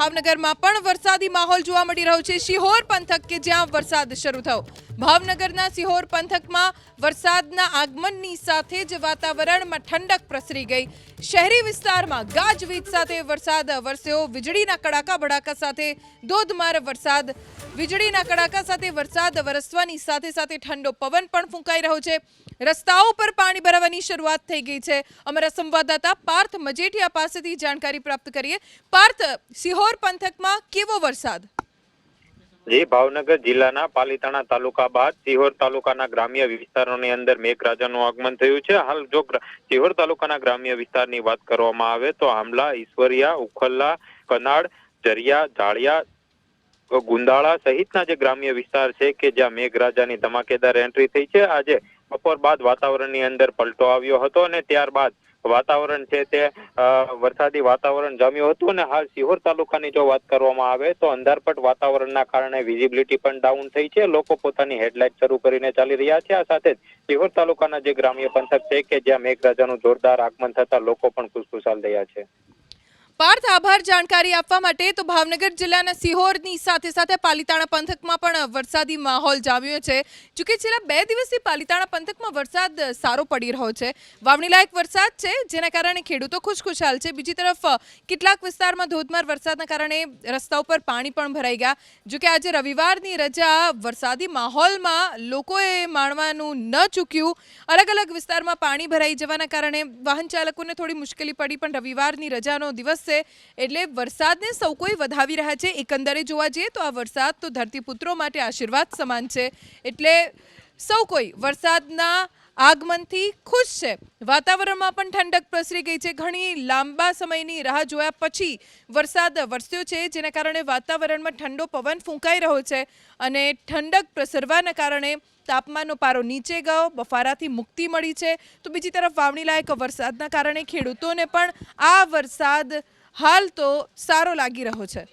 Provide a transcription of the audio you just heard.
ભાવનગરમાં પણ વરસાદી માહોલ જોવા મળી રહ્યો છે। સિહોર પંથક કે જ્યાં વરસાદ શરૂ થયો, ભાવનગરના સિહોર પંથકમાં વરસાદના આગમનની સાથે જ વાતાવરણમાં ઠંડક પ્રસરી ગઈ। શહેરી વિસ્તારમાં ગાજવીજ સાથે વરસાદ વરસ્યો। વીજળીના કડાકા ભડાકા સાથે ધોધમાર વરસાદ, વીજળીના કડાકા સાથે વરસાદ વરસવાની સાથે સાથે ઠંડો પવન પણ ફૂંકાઈ રહ્યો છે। રસ્તાઓ પર પાણી ભરાવાની શરૂઆત થઈ ગઈ છે। અમારા સંવાદદાતા પાર્થ મજેઠિયા પાસેથી જાણકારી પ્રાપ્ત કરીએ। પાર્થ, સિહોર પંથકમાં કેવો વરસાદ? જી, ભાવનગર જિલ્લાના પાલીતાણા તાલુકા બાદ સિહોર તાલુકાના ગ્રામ્ય વિસ્તારોની અંદર મેઘરાજાનું આગમન થયું છે। હાલ જો સિહોર તાલુકાના ગ્રામ્ય વિસ્તારની વાત કરવામાં આવે તો આંબલા, ઈશ્વરિયા, ઉખલ્લા, કનાડ, જરિયા, જાળિયા, ગુંદાળા સહિતના જે ગ્રામ્ય વિસ્તાર છે કે જ્યાં મેઘરાજાની ધમાકેદાર એન્ટ્રી થઈ છે। આજે બપોર બાદ વાતાવરણની અંદર પલટો આવ્યો હતો અને ત્યારબાદ વાતાવરણ છે તે વરસાદી વાતાવરણ જામ્યું હતું અને હાલ સિહોર તાલુકાની જો વાત કરવામાં આવે તો અંધારપટ વાતાવરણના કારણે વિઝિબિલિટી પણ ડાઉન થઈ છે। લોકો પોતાની હેડલાઇટ શરૂ કરીને ચાલી રહ્યા છે। આ સાથે જ સિહોર તાલુકાના જે ગ્રામ્ય પંથક છે કે જ્યાં મેઘરાજાનું જોરદાર આગમન થતા લોકો પણ ખુશખુશાલ થયા છે। પાર્થ, આભાર જાણકારી આપવા માટે। તો ભાવનગર જિલ્લાના સિહોરની સાથે સાથે પાલીતાણા પંથકમાં પણ વરસાદી માહોલ જામ્યો છે। જોકે છેલ્લા 2 દિવસથી પાલીતાણા પંથકમાં વરસાદ સારો પડી રહ્યો છે। વાવણીલાયક વરસાદ છે જેના કારણે ખેડૂતો ખુશખુશાલ છે। બીજી તરફ કેટલાક વિસ્તારમાં ધોધમાર વરસાદના કારણે રસ્તા ઉપર પાણી પણ ભરાઈ ગયા। જોકે આજે રવિવારની રજા વરસાદી માહોલમાં લોકોએ માણવાનું ન ચૂક્યું। અલગ અલગ વિસ્તારમાં પાણી ભરાઈ જવાના કારણે વાહન ચાલકોને થોડી મુશ્કેલી પડી, પણ રવિવારની રજાનો દિવસ એટલે વરસાદને સૌ કોઈ વધાવી રહ્યા છે। એકંદરે જોવા જઈએ તો આ વરસાદ તો ધરતીપુત્રો માટે આશીર્વાદ સમાન છે, એટલે સૌ કોઈ વરસાદના આગમનથી ખુશ છે। વાતાવરણમાં પણ ઠંડક પ્રસરી ગઈ છે। ઘણી લાંબા સમયની રાહ જોયા પછી વરસાદ વરસ્યો છે, જેના કારણે વાતાવરણમાં ઠંડો પવન ફૂંકાઈ રહ્યો છે અને ઠંડક પ્રસરવાના કારણે તાપમાનનો પારો નીચે ગયો, બફારાથી મુક્તિ મળી છે। તો બીજી તરફ વાવણી લાયક વરસાદના કારણે ખેડૂતોને પણ આ વરસાદ હાલ તો સારો લાગી રહ્યો છે।